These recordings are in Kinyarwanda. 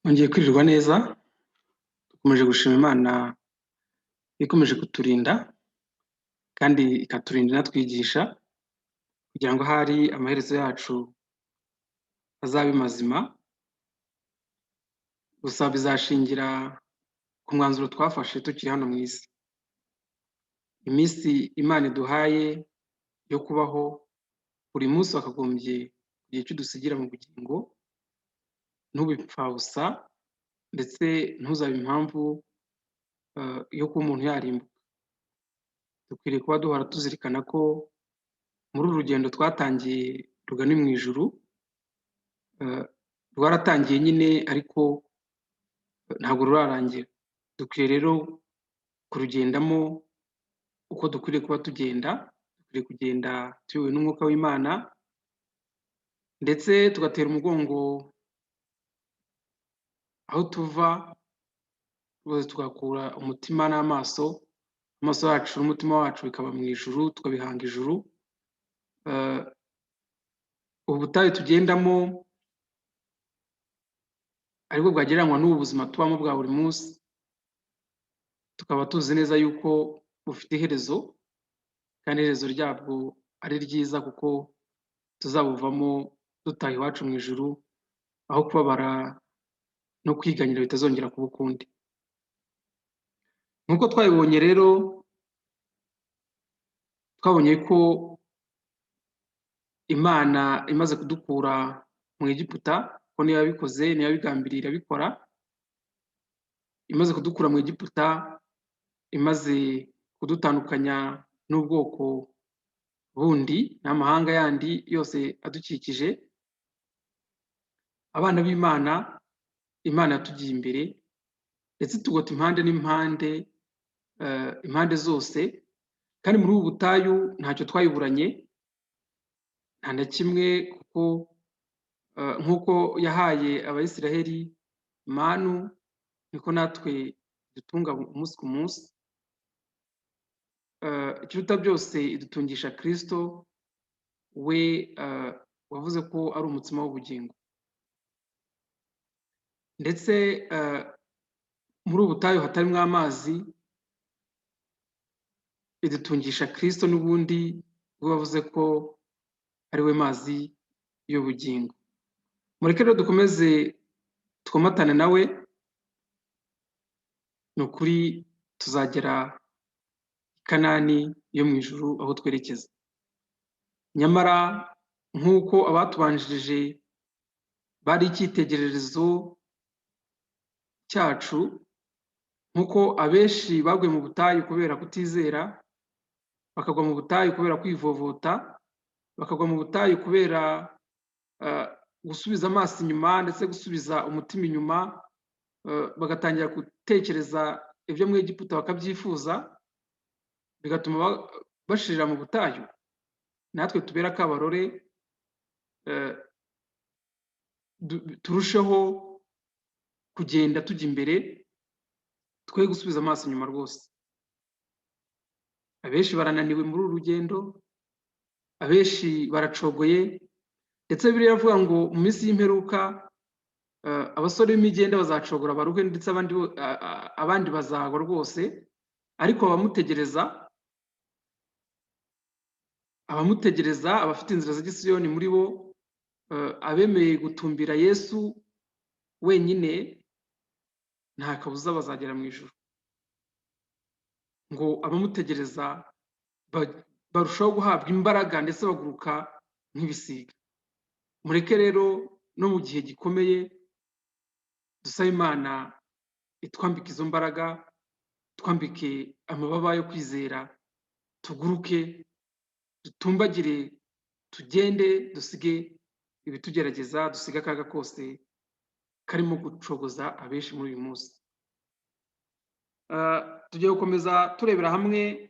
Nongeye kwirirwa neza, dukomeje gushima Imana ikomeje kuturinda kandi ikaturinda inatwigisha kugira ngo ahari amaherezo yacu azabe mazima, gusa bizashingira ku mwanzuro twafashe tukiri hano mu isi. Iminsi Imana iduhaye yo kubaho, buri munsi wakagombye kugira icyo udusigira mu bugingo, ntube impfabusa ndetse ntuzabe impamvu yo kuba umuntu yarimbuka. Dukwiriye kuba duhora tuzirikana ko muri uru rugendo twatangiye rugana mu ijuru, rwaratangiye nyine ariko ntabwo rurarangira. Dukwiye rero kurugendamo uko dukwiriye kuba tugenda, dukwiriye kugenda tuyobowe n'umwuka w'Imana ndetse tugatera umugongo aho tuva rwose, tugakura umutima n'amaso, amaso yacu n'umutima wacu bikaba mu ijuru, tukabihanga ijuru. Ubu butayu tugendamo aribwo bwagereranywa n'ubu buzima tubamo bwa buri munsi, tukaba tuzi neza yuko bufite iherezo kandi iherezo ryabwo ari ryiza, kuko tuzabuvamo dutaha iwacu mu ijuru, aho kubabara no kwiganyira bitazongera kuba ukundi. Nk'uko twabibonye rero, twabonye ko Imana imaze kudukura mu Egiputa, ko niyo yabikoze, niyo yabigambiriye irabikora, imaze kudukura mu Egiputa, imaze kudutandukanya n'ubwoko bundi n'amahanga yandi yose adukikije. Abana b'Imana, Imana yatugiye imbere ndetse tugota impande n'impande, impande zose, kandi muri ubu butayu ntacyo twayiburanye, nta na kimwe, kuko nk'uko yahaye Abayisiraheli manu, niko natwe idutunga umunsi ku munsi. Ikiruta byose idutungisha Kristo, we wavuze ko ari umutsima w'ubugingo. Ndetse muri ubu butayu hatarimo amazi, idutungisha Kristo n'ubundi, we wavuze ko ari we mazi y'ubugingo. Mureke rero dukomeze twomatane nawe, ni ukuri tuzagera i Kanani yo mu ijuru aho twerekeza. Nyamara nk'uko abatubanjirije bari icyitegererezo cyacu, nk'uko abenshi baguye mu butayu kubera kutizera, bakagwa mu butayu kubera kwivovota, bakagwa mu butayu kubera gusubiza amaso inyuma ndetse gusubiza umutima inyuma, bagatangira gutekereza ibyo mu Egiputa bakabyifuza, bigatuma bashirira mu butayu. Natwe tubera akabarore, turusheho kugenda tujya imbere, twe gusubiza amaso inyuma rwose. Abenshi barananiwe muri uru rugendo, abenshi baracogoye, ndetse Bibiliya iravuga ngo mu minsi y'imperuka abasore b'imigenda bazacogora baruhe, ndetse abandi bazagwa rwose, ariko abamutegereza, abafite inzira za Gisiyoni muri bo, abemeye gutumbira Yesu wenyine, nta kabuza bazagera mu ijuru. Ngo abamutegereza barushaho guhabwa imbaraga ndetse baguruka nk'ibisiga. Mureke rero no mu gihe gikomeye dusabe Imana itwambike izo mbaraga, twambike amababa yo kwizera, tuguruke, dutumbagire, tugende, dusige ibitugerageza, dusige akaga kose karimo gucogoza abenshi muri uyu munsi. Tugiye gukomeza turebera hamwe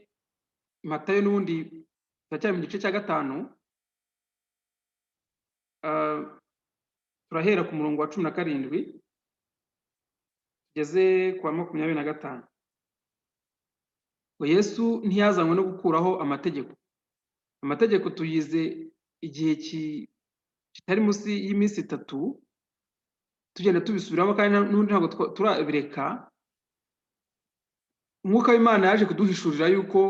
Matayo, n'ubundi turacyari mu gice cya 5, turahera ku murongo wa 17 tugeze ku wa 25. Ngo Yesu ntiyazanywe no gukuraho amategeko. Amategeko tuyize igihe kitari munsi y'iminsi 3, tugenda tubisubiramo kandi n'ubundi ntabwo turabireka. Umwuka w'Imana yaje kuduhishurira yuko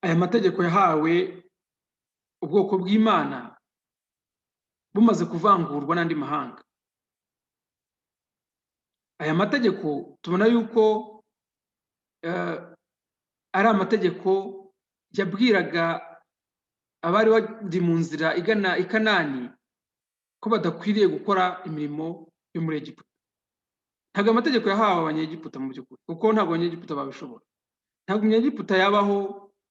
aya mategeko yahawe ubwoko bw'Imana bumaze kuvangurwa n'andi mahanga. Aya mategeko tubona yuko ari amategeko yabwiraga abari bari mu nzira igana i Kanani ko badakwiriye gukora imirimo yo muri Egiputa. Ntabwo amategeko yahawe abanyegiputa mu by'ukuri, kuko ntabwo abanyegiputa babishobora. Ntabwo umunyegiputa yabaho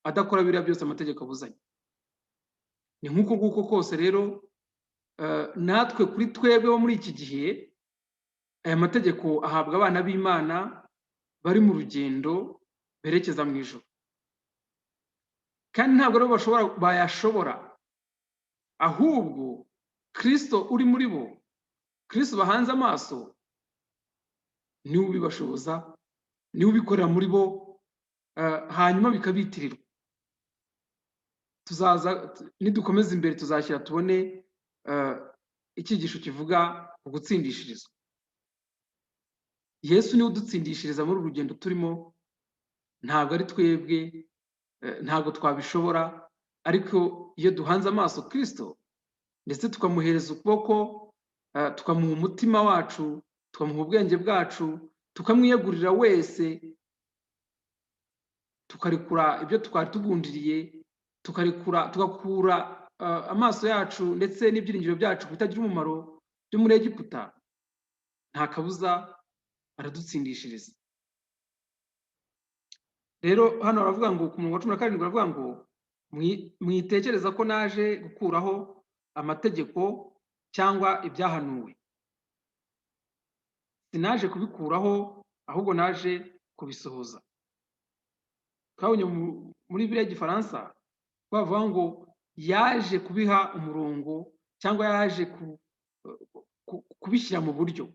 adakora biriya byose amategeko abuzanye. Ni nk'uko nguko kose rero natwe kuri twebwe bo muri iki gihe aya mategeko ahabwa abana b'Imana bari mu rugendo berekeza mu ijuru. Kandi ntabwo rero bayashobora, ahubwo Kristo uri muri bo, Kristo bahanze amaso, niwe ubibashoboza, niwe ubikorera muri bo, hanyuma bikabitirirwa. Tuzaza nidukomeza imbere tuzashyira tubone icyigisho kivuga ku gutsindishirizwa. Yesu niwe udutsindishiriza muri uru rugendo turimo, ntabwo ari twebwe, ntabwo twabishobora, ariko iyo duhanze amaso Kristo ndetse tukamuhereza ukuboko, tukamuha umutima wacu, tukamuha ubwenge bwacu, tukamwiyegurira wese, tukarekura ibyo twari tugundiriye, tugakura amaso yacu ndetse n'ibyiringiro byacu bitagira umumaro byo muri Egiputa, nta kabuza aradutsindishiriza. Rero hano baravuga ngo ku murongo wa 17 baravuga ngo mwitekereza ko naje gukuraho amategeko cyangwa ibyahanuwe. Sinaje kubikuraho, ahubwo naje kubisohoza. Twabonye muri Bibiliya y'Igifaransa bavuga ngo yaje kubiha umurongo cyangwa yaje kubishyira mu buryo,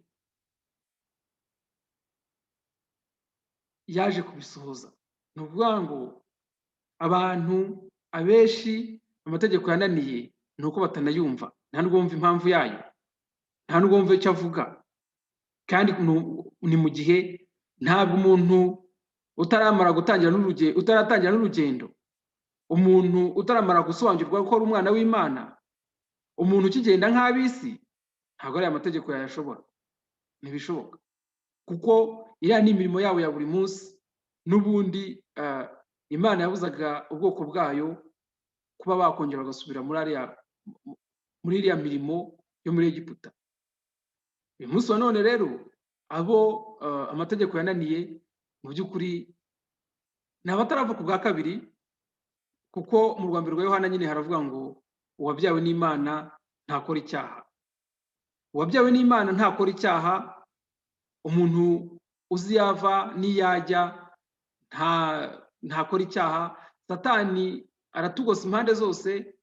yaje kubisohoza. Ni ukuvuga ngo abantu abenshi amategeko yananiye ni uko batanayumva, nta nubwo bumva impamvu yayo, nta nubwo bumva icyo avuga. Kandi ni mu gihe ntabwo umuntu utaratangira n'urugendo, umuntu utaramara gusobanukirwa ko ari umwana w'Imana, umuntu ukigenda nk'ab'isi, ntabwo ari amategeko yayashobora. Ntibishoboka, kuko iriya ni imirimo yabo ya buri munsi. N'ubundi Imana yabuzaga ubwoko bwayo kuba bakongera bagasubira muri iriya mirimo yo muri Egiputa. Uyu munsi wa none rero abo amategeko yananiye mu by'ukuri ni abatarava ku bwa kabiri, kuko mu rwambere rwa Yohana nyine haravuga ngo uwabyawe n'Imana ntakora icyaha. Uwabyawe n'Imana ntakora icyaha. Umuntu uzi yava n'iyajya ntakora icyaha. Satani aratugose impande zose,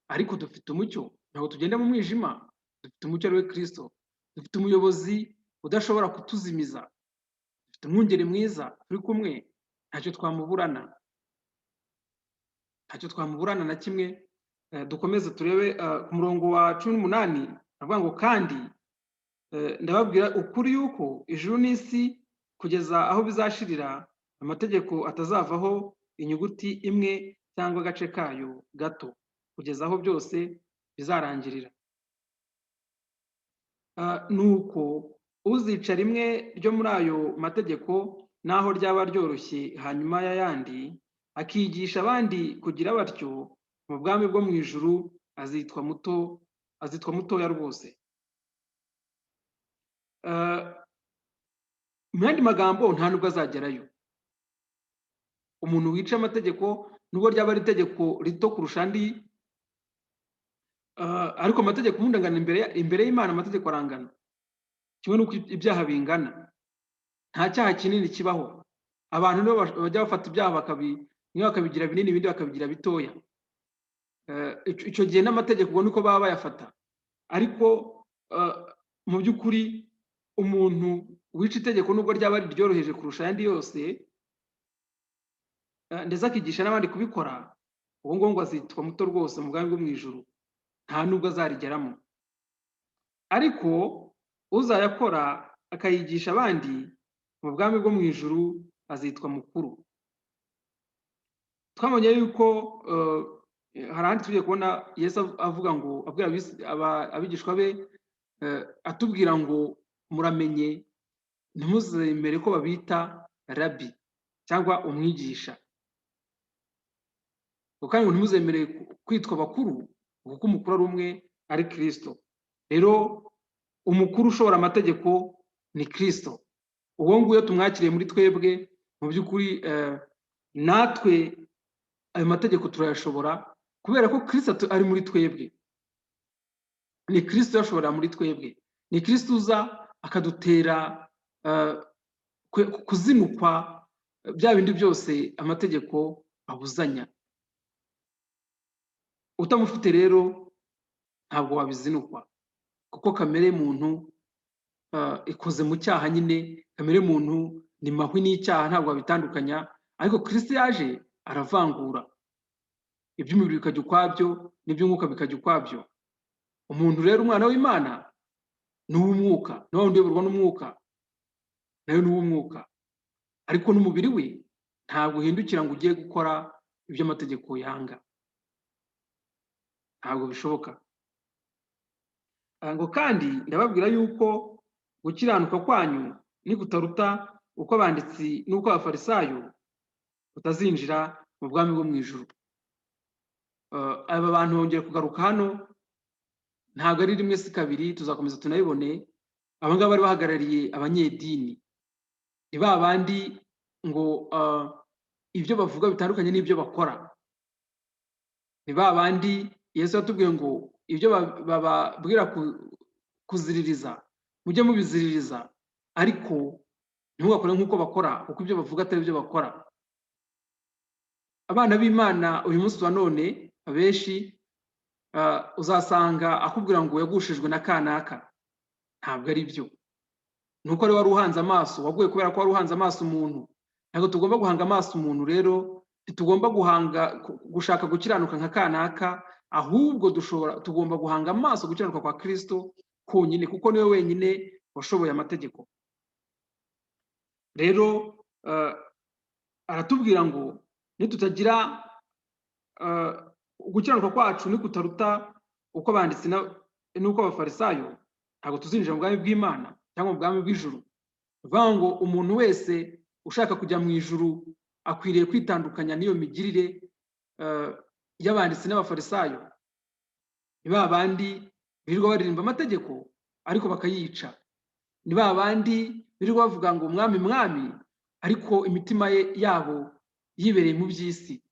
ariko dufite umucyo, ntabwo tugenda mu mwijima, dufite umucyo ari we Kristo. Dufite umuyobozi udashobora kutuzimiza, dufite umwungeri mwiza turi kumwe, ntacyo twamuburana na kimwe. Dukomeze turebe ku murongo wa 18 avuga ngo kandi ndababwira ukuri yuko ijuru n'isi kugeza aho bizashirira amategeko atazavaho inyuguti imwe cyangwa agace kayo gato, kugeza aho byose bizarangirira. Nuko uzica rimwe ryo muri ayo mategeko naho ryaba ryoroshye hanyuma y'ayandi, akigisha abandi kugira batyo, mu bwami bwo mu ijuru azitwa mutoya rwose. Mu yandi magambo, nta nubwo azagerayo. Umuntu wica amategeko nubwo ryaba ari itegeko rito kurusha andi, ariko amategeko ubundi angana imbere y'Imana. Amategeko arangana kimwe n'uko ibyaha bingana. Nta cyaha kinini kibaho. Abantu nibo bajya bafata ibyaha bakabigira binini, ibindi bakabigira bitoya. Icyo gihe n'amategeko ubwo niko baba bayafata. Ariko mu by'ukuri umuntu wica itegeko nubwo ryaba ari ryoroheje kurusha ayandi yose, ndetse akigisha n'abandi kubikora, uwo ngo azitwa muto rwose mu bwami bwo mu ijuru, nta nubwo azarigeramo. ariko uzayakora akayigisha abandi mu bwami bwo mu ijuru azitwa mukuru. Twabonye yuko hari ahandi tugiye kubona Yesu avuga ngo abwira abigishwa be atubwira ngo muramenye ntimuzemere ko babita rabi cyangwa umwigisha, kandi ngo ntimuzemere kwitwa bakuru kuko umukuru ari umwe ari Kristo. Rero umukuru ushobora amategeko ni Kristo. Uwo nguwo tumwakiriye muri twebwe mu by'ukuri natwe ayo mategeko turayashobora kubera ko Kristo ari muri twebwe. Ni Kristo yashobora muri twebwe. Ni Kristo uza akadutera kuzinukwa bya bindi byose amategeko abuzanya. Utamufite rero ntabwo wabizinukwa kuko kamere muntu ikoze mu cyaha nyine. Kamere muntu ni mahwi n'icyaha, ntabwo wabitandukanya, ariko Kristo yaje aravangura iby'umubiri bikajya ukwabyo n'iby'umwuka bikajya ukwabyo. Umuntu rero umwana w'Imana ni uw'umwuka, nawe uyoborwa n'umwuka nayo ni uw'umwuka, ariko n'umubiri we ntabwo uhindukira ngo ugiye gukora ibyo amategeko yanga. Ntabwo bishoboka. Ngo kandi ndababwira yuko gukiranuka kwanyu nikutaruta uko abanditsi n'uko abafarisayo utazinjira mu bwami bwo mu ijuru. Aba bantu bongeye kugaruka hano, ntabwo ari rimwe si kabiri, tuzakomeza tunabibone. Aba ngaba bari bahagarariye abanyedini, ni ba bandi ngo ibyo bavuga bitandukanye n'ibyo bakora. Ni ba bandi Yesu yatubwiye ngo ibyo bababwira kuziririza mujye mubiziririza, ariko ntimugakore nk'uko bakora, kuko ibyo bavuga atari byo bakora. Abana b'Imana uyu munsi wa none abenshi uzasanga akubwira ngo yagushijwe na kanaka. Ntabwo ari byo. Nuko ari wari uhanze amaso, waguye kubera ko wari uhanze amaso umuntu. Ntabwo tugomba guhanga amaso umuntu rero, ntitugomba gushaka gukiranuka nka kanaka, ahubwo tugomba guhanga amaso gukiranuka kwa Kristo konyine, kuko niwe wenyine washoboye amategeko. Rero aratubwira ngo nitutagira gukiranuka kwacu nikutaruta uko abanditsi n'uko abafarisayo, ntabwo tuzinjira mu bwami bw'Imana cyangwa mu bwami bw'ijuru. Bivuga ngo umuntu wese ushaka kujya mu ijuru akwiriye kwitandukanya n'iyo migirire y'abanditsi n'abafarisayo. Ni ba bandi birirwa baririmba amategeko ariko bakayica. Ni ba bandi birirwa bavuga ngo mwami mwami, ariko imitima yabo yibereye mu by'isi.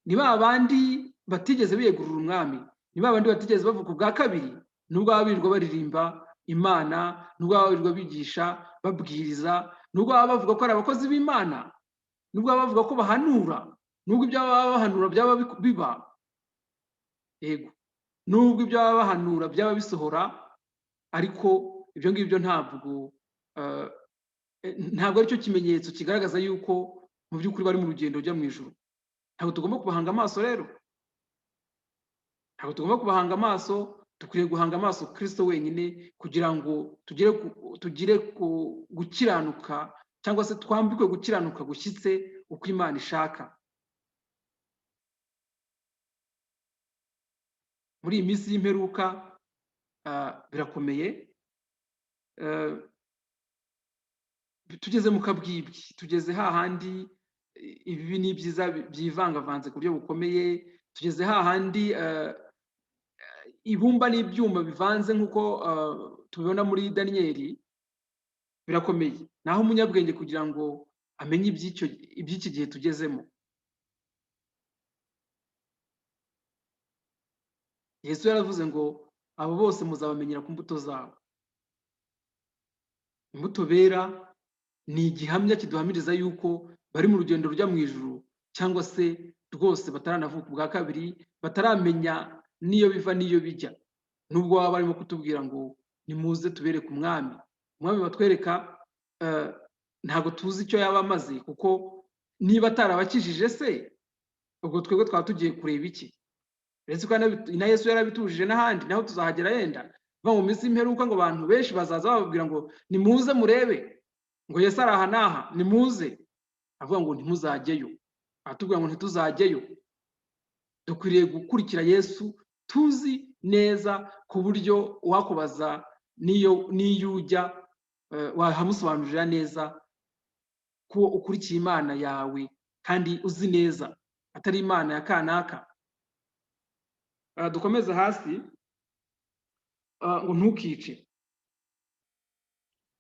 Ni ba bandi batigeze biyegurira umwami. Ni ba bandi batigeze bavuga ubwa kabiri, nubwo baba birirwa baririmba Imana, nubwo baba birirwa bigisha babwiriza, nubwo baba bavuga ko ari abakozi b'Imana, nubwo baba bavuga ko bahanura, nubwo ibyo baba bahanura byaba biba, yego, nubwo ibyo baba bahanura byaba bisohora, ariko ibyo ngibyo ntabwo aricyo kimenyetso kigaragaza yuko mu by'ukuri bari mu rugendo rujya mu ijuru. Ntabwo tugomba kubahanga amaso rero. Ntabwo tugomba kubahanga amaso, dukwiriye guhanga amaso Kristo wenyine kugira ngo tugire gukiranuka, cyangwa se twambikwe gukiranuka gushyitse uko Imana ishaka. Muri iyi minsi y'imperuka birakomeye. Tugeze mu kabwibwi, tugeze hahandi ibibi n'ibyiza byivangavanze ku buryo bukomeye. Tugeze hahandi ibumba n'ibyuma bivanze nk'uko tubibona muri Daniyeli. Birakomeye. Naho umunyabwenge kugira ngo amenye iby'iki gihe tugezemo. Yesu yaravuze ngo abo bose muzabamenyera ku mbuto zabo. Imbuto bera ni igihamya kiduhamiriza yuko bari mu rugendo rujya mu ijuru, cyangwa se rwose bataranavuka ubwa kabiri, bataramenya n'iyo biva n'iyo bijya. Nubwo baba barimo kutubwira ngo nimuze tubereke umwami. Umwami batwereka ntabwo tuzi icyo yaba amaze, kuko niba atarabakijije se, ubwo twebwe twaba tugiye kureba iki? Uretse ko na Yesu yarabitujije n'ahandi, naho tuzahagera yenda, va mu minsi y'imperuka ngo abantu benshi bazaza bababwira ngo nimuze murebe ngo Yesu ari aha n'aha, nimuze. Avuga ngo ntimuzajyeyo, aratubwira ngo ntituzajyeyo. Dukwiriye gukurikira Yesu tuzi neza ku buryo wakubaza n'iyo ujya wahamusobanurira neza ko ukurikiye Imana yawe kandi uzi neza atari Imana ya kanaka. Dukomeze hasi ngo ntukice.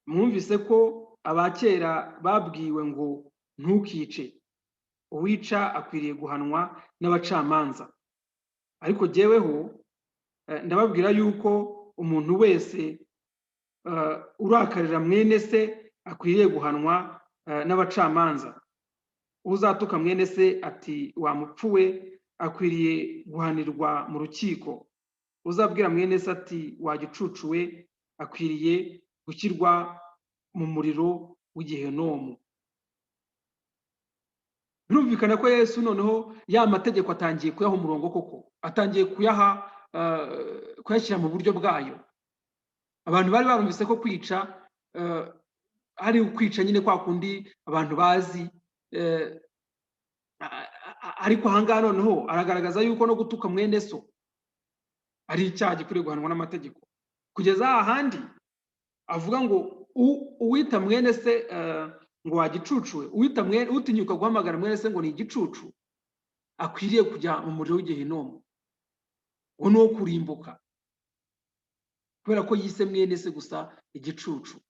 Mwumvise ko abakera babwiwe ngo ntukice, uwica akwiriye guhanwa n'abacamanza. Ariko jyeweho ndababwira yuko umuntu wese urakarira mwene se akwiriye guhanwa n'abacamanza. Uzatuka mwene se ati wamupfuwe akwiriye guhanirwa mu rukiko. Uzabwira mwene se ati wagicucuwe akwiriye gushyirwa mu muriro w'igihenomu. Birumvikana ko Yesu noneho ya mategeko atangiye kuyaha umurongo koko, atangiye kuyashyira mu buryo bwayo. Abantu bari barumvise ko kwica ari ukwica nyine kwa kundi abantu bazi, ariko ahangaha noneho aragaragaza yuko no gutuka mwene so ari icyaha gikwiriye guhanwa n'amategeko. Kugeza ahandi avuga ngo uwita mwene se ngo wagicucuwe, utinyuka guhamagara mwene se ngo ni igicucu akwiriye kujya mu muriro w'igihenomu. Uwo ni uwo kurimbuka, kubera ko yise mwene se gusa igicucu.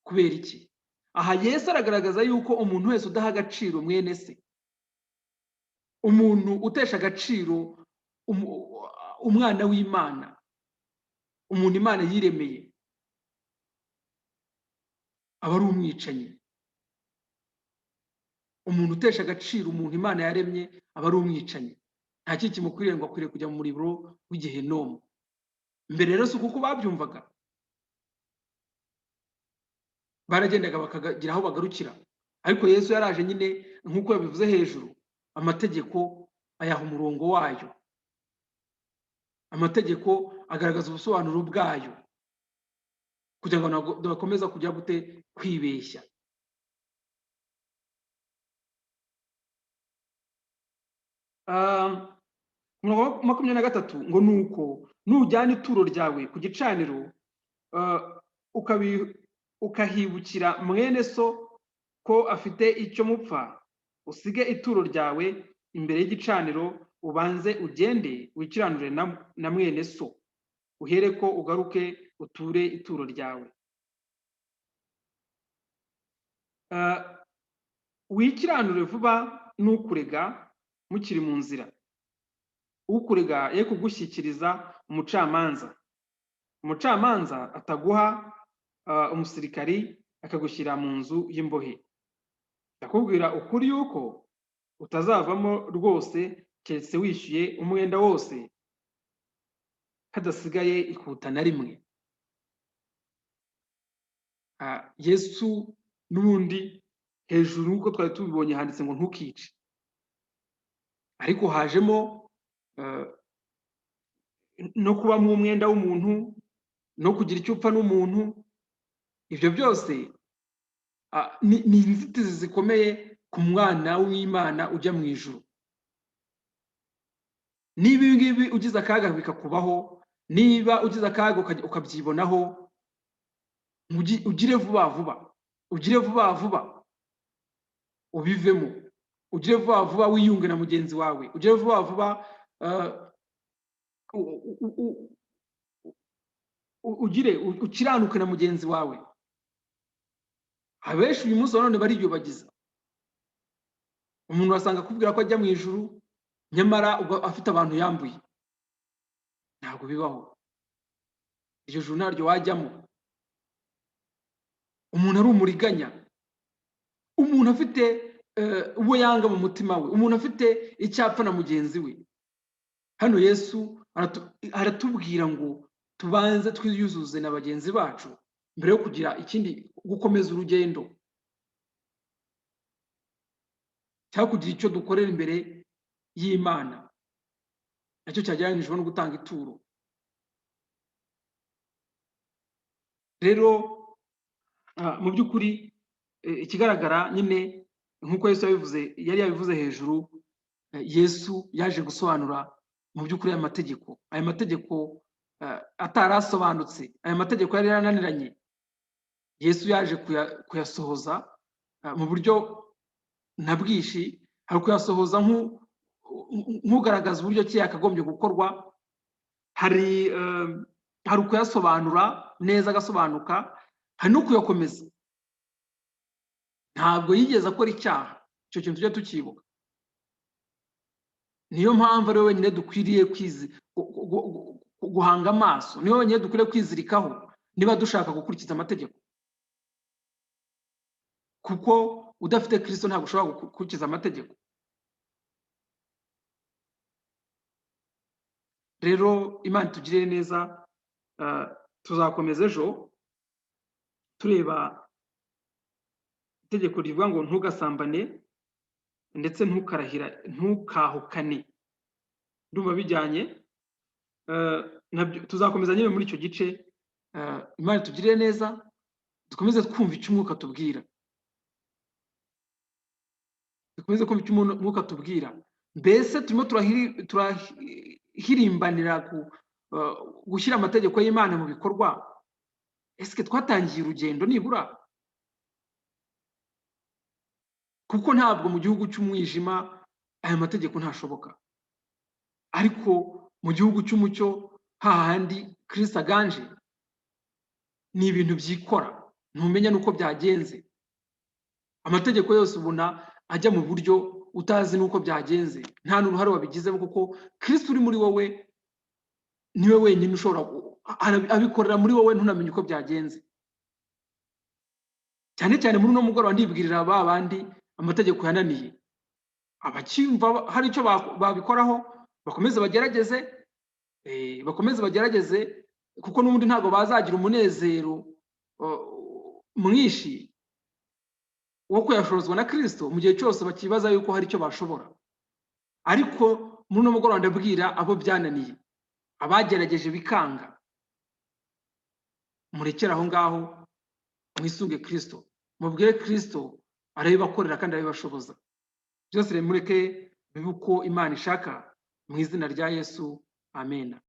Kubera iki? Aha Yesu aragaragaza yuko umuntu wese udaha agaciro mwene se, umuntu utesha agaciro umwana w'Imana, umuntu Imana yiremeye, aba ari umwicanyi. Umuntu utesha agaciro umuntu Imana yaremye aba ari umwicanyi. Nta kindi kimukwiriye ngo akwiriye kujya mu muriro w'igihenomu. Mbere rero si uko babyumvaga, baragendaga bakagira aho bagarukira. Ariko Yesu yaraje nyine nk'uko yabivuze hejuru, amategeko ayaha umurongo wayo. Amategeko agaragaza ubusobanuro bwayo kugira ngo bakomeza kujya gute kwibeshya. Umurongo wa 23 ngo nuko nujyana ituro ryawe ku gicaniro ukahibukira mwene so ko afite icyo mupfa, usige ituro ryawe imbere y'igicaniro, ubanze ugende wikiranure na mwene so, uhere ko ugaruke uture ituro ryawe. Wikiranure vuba n'ukurega mukiri mu nzira, ukurega ye kugushyikiriza umucamanza, umucamanza ataguha umusirikari akagushyira mu nzu y'imbohe. Ndakubwira ukuri yuko utazavamo rwose keretse wishyuye umwenda wose, hadasigaye ikuta na rimwe. Yesu n'ubundi hejuru nk'uko twari tubibonye handitse ngo ntukice, ariko hajemo no kubamo umwenda w'umuntu, no kugira icyo upfa n'umuntu. Ibyo byose ni inzitizi zikomeye ku mwana w'Imana ujya mu ijuru. Niba ibi ngibi ugize akaga bikakubaho, niba ugize akaga ukabyibonaho, ugire vuba vuba, ugire vuba vuba ubivemo, ugire vuba vuba wiyunge na mugenzi wawe, ugire vuba vuba ukiranuke na mugenzi wawe. Abenshi uyu munsi none bariyobagiza. Umuntu wasanga akubwira ko ajya mu ijuru nyamara afite abantu yambuye. Ntabwo bibaho. Iryo juru ntaryo wajyamo. Umuntu ari umuriganya, umuntu afite uwo yanga mu mutima we, umuntu afite icyapfa na mugenzi we. Hano Yesu aratubwira ngo tubanze twiyuzuze na bagenzi bacu mbere yo kugira ikindi, gukomeza urugendo cyangwa kugira icyo dukorera imbere y'Imana, nacyo cyajyanishwa no gutanga ituro. rero mu by'ukuri ikigaragara nyine nk'uko Yesu yari yabivuze hejuru, Yesu yaje gusobanura mu by'ukuri aya mategeko atarasobanutse, aya mategeko yari yarananiranye, Yesu yaje kuyasohoza mu buryo nta bwishi, hari kuyasohoza nk'ugaragaza uburyo ki yakagombye gukorwa, hari ukuyasobanura neza agasobanuka, hari no kuyakomeza. Ntabwo yigeze akora icyaha, icyo kintu tujya tukibuka. Niyo mpamvu ari we wenyine dukwiriye guhanga amaso, niwe wenyine dukwiriye kwizirikaho niba dushaka gukurikiza amategeko, kuko udafite Kristo ntabwo ushobora gukurikiza amategeko. Rero Imana itugirire neza, tuzakomeza ejo tureba itegeko rivuga ngo ntugasambane ndetse ntukahukane. Ndumva bijyanye, tuzakomeza nyine muri icyo gice. Imana itugirire neza, dukomeze twumva icyo umwuka tubwira, dukomeze kumva icyo umwuka tubwira. Mbese turimo turahirimbanira gushyira amategeko y'Imana mu bikorwa. Ese twatangiye urugendo nibura? Kuko ntabwo mu gihugu cy'umwijima aya mategeko ntashoboka, ariko mu gihugu cy'umucyo hahandi Kristo aganje ni ibintu byikora, ntumenya n'uko byagenze. Amategeko yose ubona ajya mu buryo utazi n'uko byagenze, nta n'uruhare wabigizemo, kuko Kristo uri muri wowe niwe wenyine ushobora abikorera muri wowe ntunamenye uko byagenze. Cyane cyane muri uno mugoroba ndibwirira ba bandi amategeko yananiye, abacyumva hari icyo babikoraho, bakomeze bagerageze, kuko n'ubundi ntabwo bazagira umunezero mwinshi wo kuyashorozwa na Kristo mu gihe cyose bakibaza yuko hari icyo bashobora. Ariko muri uno mugoroba ndabwira abo byananiye, abagerageje bikanga, murekere aho ngaho, mwisunge Kristo, mubwire Kristo arabibakorera kandi arabibashoboza. Byose mureke bibe uko Imana ishaka, mu izina rya Yesu, amen.